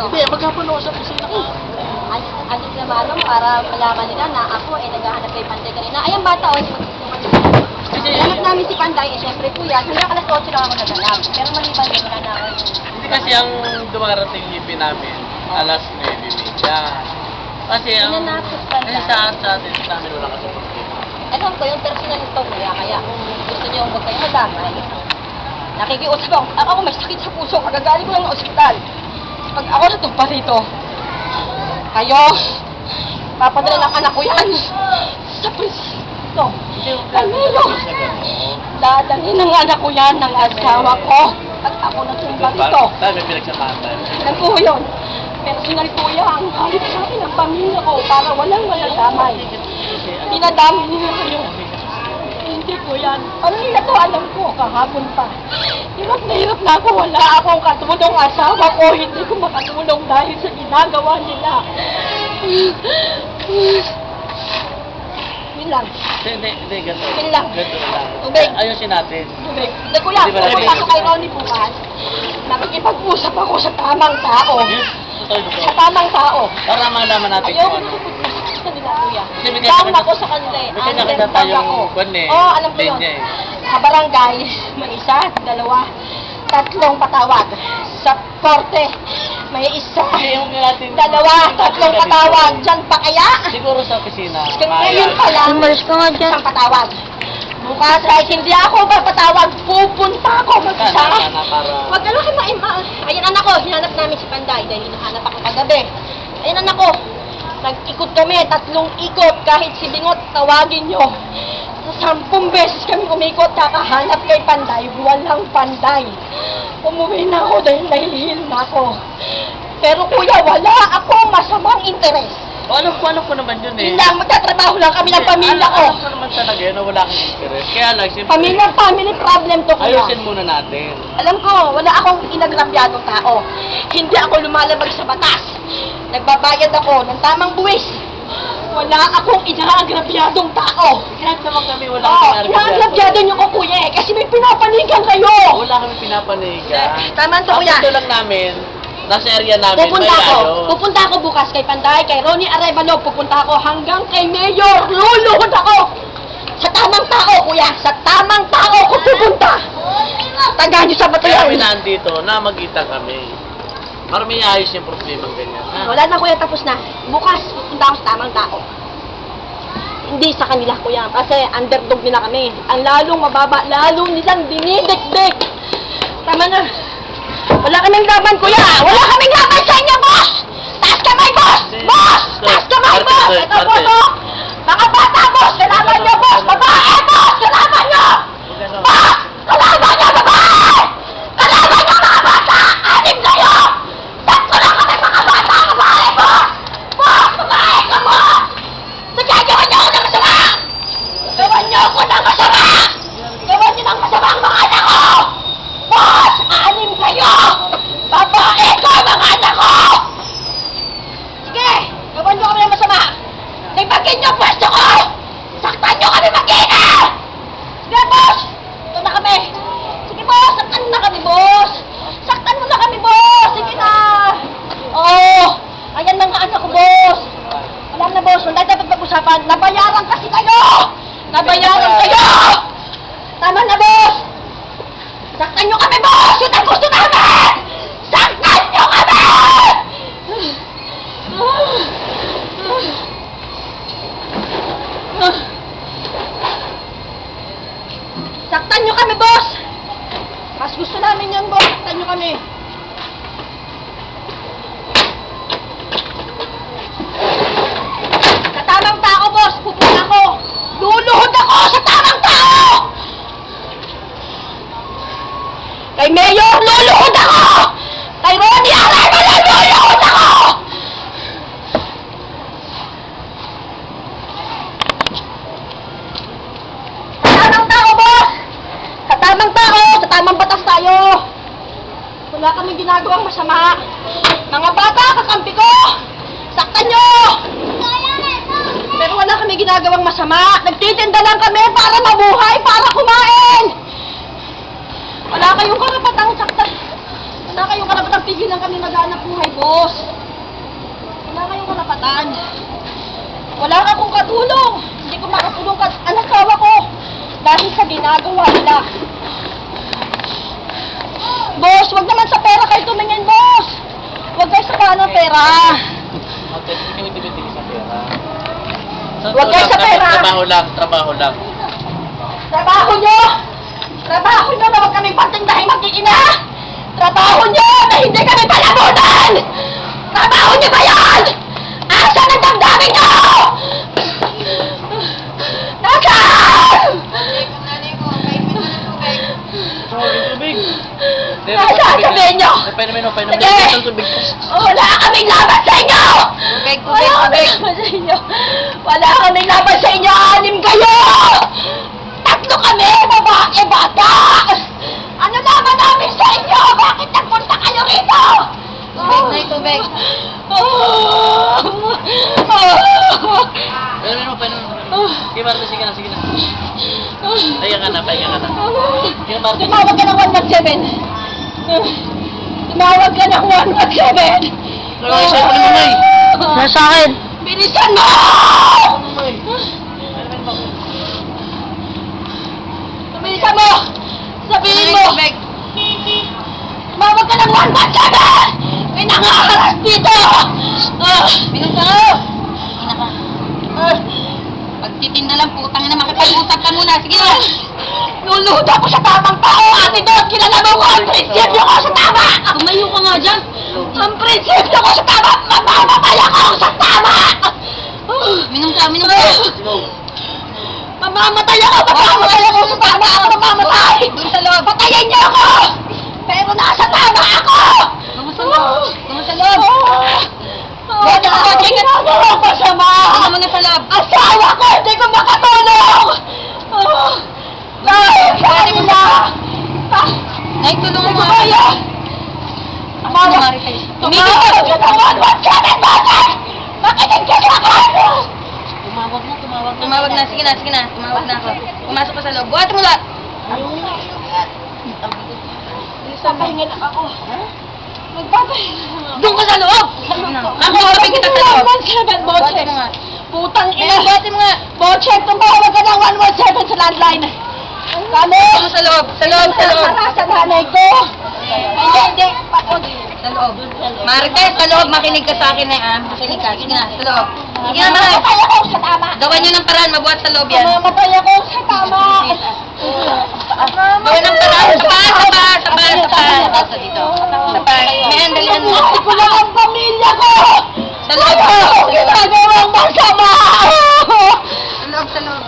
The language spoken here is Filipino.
Hindi, maghapon ako sa kusina ko. Alis na manong para malaman nila na ako naghahanap kay Panday kanina. Ay, ang bata o, Kasi, hanap namin si Panday, syempre po yan. Hanggang alas 8 lang ako naghanap. Pero maliban din, wala na ako. hindi kasi ang dumarating lipi namin, alas 9:30. Kasi ang... Hinanapos pa Kasi lang. sa atin namin wala kasi problema. Alam ko, yung personal ito kaya kung gusto niyo huwag kayo madamay. Nakikiusap ako. Ako may sakit sa puso. Kagagaling ko lang ng ospital. Pag ako natugpa rito, kayo, papadala ng anak ko yan sa presinto. Camilo, dadalhin ng anak ko yan ng asawa ko. At ako natumba rito. Tayo may pinagsapatan. Alam po yun. Personal po yan. Kahit sa akin ang pamilya ko para walang damay. Pinadami nila kayo. Hindi po yan. Ano nila to alam ko kahapon pa. Hirap na ako. Wala akong katulong asawa ko. Hindi ko makatulong dahil sa ginagawa nila. Yun lang. Hindi, ganito. Yun lang. Ganito lang. Tubig. Ayusin natin. Tubig. Hindi ko lang. Hindi ba Pupunta natin- ko kay Ronnie bukas. Nakikipag-usap ako sa tamang tao. Totoo. Sa tamang tao. Para malaman natin Ayoko kung ano. nakipag-usap sa kanila, kuya. Kasi may Down kanya- ako sa kanila eh. may kanya-kanya Underdog tayong ako. kwan eh. Oo, alam ko yun. Linya eh. Sa barangay, may isa, dalawa, tatlong patawag. Sa korte, may isa, Yung natin. dalawa, tatlong patawag. Diyan pa kaya? Siguro sa opisina. Ngayon pa lang, isang patawag. Bukas, kahit hindi ako papatawag, pupunta ako mag-isa. Sana para... Wag ka lang maima. Ayan anak ko, hinanap namin si Panday dahil hinahanap ako kagabi. Ayan anak ko, nag-ikot kami, 3 ikot, kahit si Bingot tawagin nyo. Sa 10 beses kami umikot, kakahanap kay Panday, walang Panday. Umuwi na ako dahil nahihil na ako. Pero kuya, wala akong masamang interes. Alam ko naman yun eh. Hindi lang, magtatrabaho lang kami ng pamilya ko. Alam ko naman talaga yun na wala kang interest. Kaya lang, siyempre, Family problem to kuya. ayusin muna natin. Alam ko, wala akong inagrabyadong tao. Hindi ako lumalabag sa batas. Nagbabayad ako ng tamang buwis. Wala akong inaagrabyadong tao. Kahit naman kami wala Oo, kang inaagrabyado niyo ko kuya eh, kasi may pinapanigan kayo. Wala kami pinapanigan. Tama to Ang kuya. gusto lang namin, nasa area namin, Pupunta may ako. ayos. Pupunta ako bukas kay Panday, kay Ronnie Arevalo. Pupunta ako hanggang kay Mayor. Luluhod ako. Sa tamang tao, kuya. Sa tamang tao ko pupunta. Tagaan niyo sa bato Kaya kami yan. nandito na magkita kami. Para may ayos yung problema ganyan. Ha? Wala na kuya, tapos na. Bukas, pupunta ako sa tamang tao. Hindi sa kanila kuya, kasi underdog nila kami. Ang lalong mababa, lalo nilang dinidikdik. Tama na. Wala kaming laban kuya. Wala kaming laban sa inyo, boss! Taas kamay, boss! Boss! Taas kamay, boss! Ito po to! Mga bata, boss! Kalaban nyo, boss! Babae, boss! Kalaban nyo! Boss! Kalaban nyo, babae! Kalaban nyo, mga bata! Anim kayo! Tatlo lang kami mga bata! Babae, boss! Boss! Babae ka, boss! Sige, gawan nyo ako ng masama! Gawan nyo ako ng masama! Gawan nyo ng masama ang mga anak ko! Boss! Anim kayo! Babae ko, mga anak ko! Sige! Gawan nyo kami ng masama! Nagbagin nyo ang pwesto ko! Saktan nyo kami mag-ina! Sige, boss! Ito na kami! Sige, boss! Saktan mo na kami, boss! Saktan mo na kami, boss! Sige na! Oh! Ayan mga anak ko, boss! Alam na, boss, wala dapat pag-usapan. Nabayaran kasi kayo! Nabayaran kayo! Tama na, boss! Saktan nyo kami, boss! Yun ang gusto namin! Saktan nyo kami! Saktan nyo kami, boss! Mas gusto namin yan, boss. Saktan nyo kami. Sa tamang tao, boss. Pupunta ako. Luluhod ako sa tamang tao! Kay Mayor, luluhod ako! Kay Ronnie Arevalo, luluhod ako! Sa tamang tao, boss! Sa tamang tao, sa tamang batas tayo! Wala kaming ginagawang masama. Mga bata, kakampi ko! Saktan nyo! Pero wala kami ginagawang masama. Nagtitinda lang kami para mabuhay, para kumain! Wala kayong karapatang saktan. Wala kayong karapatang Sige lang kami maghanap buhay, boss. Wala kayong karapatan. Wala ka akong katulong. Hindi ko makatulong ka ang asawa ko. Dahil sa ginagawa nila. Boss, wag naman sa pera kayo tumingin, boss. Wag kayo sa ng pera. Okay, hindi sa pera. Huwag kayo sa pera. Trabaho lang, trabaho lang. Trabaho nyo! Trabaho nyo na huwag kaming patindahin mag-iina! Trabaho nyo na hindi kami palamunan! Trabaho nyo ba yan? Asan ang damdamin nyo? Nasaan? Tubig. Nasaan? Sabihin nyo! Painumin mo. Sige! Tubig. Wala kaming laban sa inyo! Tubig, Wala kaming laban sa inyo! Wala kaming laban sa inyo! Anim kayo! Tatlo kami! Babae, bata! Ano naman namin sa inyo? Bakit nagpunta kayo rito? Tubig, Nay, tubig. Painumin mo. Sige, Marta, sige na. Pahinga ka na. Sige, Marta. Tumawag ka ng 117. Tumawag ka ng 117. Ay, sa'yo, ano mo, Nay? Nasa akin. Bilisan mo! Bilisan mo! Sabihin mo! Tubig. Tumawag ka ng 117! May nangaharas dito! Minum ka. Pagtitinda lang, putang ina, makipag-usap ka muna. Sige na. Luluto ako sa tamang tao! Ate Dot, kilala mo ko! Ang prinsipyo ko sa tama! Tumayo ka nga dyan. Ang prinsipyo ko sa tama! Mamamatay ako sa tama! Minum ka. Mamamatay ako sa tama! Ako mamamatay! Doon sa loob. Patayin niyo ako! Pero nasa tama ako! Doon sa loob. Wala akong ginagawa ko sama! Ano mo na sa loob? Asawa ko! Hindi ko makatulong! Dahil sa kanila! Nay, tulungan Hindi mo. ko kaya! Tumawag. Tumawag ka ng 117! Bakit? Makinig ka sa akin! Tumawag na. Sige na. Tumawag na ako. Pumasok ka sa loob. Buhat mo lahat. Magpapahinga lang ako. Magpapahinga lang ako. Doon ka sa loob. Ako, kapag kita sa loob. 117, Boche. Buhatin mo nga. Putang ina. Buhatin mo nga. Boche, tumawag ka ng 117 sa landline. Kano? Doon sa loob. Sa loob. Sa nanay ko. Hindi. Sa loob. Marites, sa loob. Makinig ka sa akin eh, ah. Makinig ka. Sige na, sa loob. Sige na, mahal. Mamamatay ako sa tama. Gawan nyo ng paraan. Mabuhat sa loob yan. Mamamatay ako sa tama. Gawan ng paraan. Sa paa. Sa paa. Ngayon, dalihan mo. Buhay ko lang ang pamilya ko. Sa loob. Wala akong ginagawang masama. Sa loob.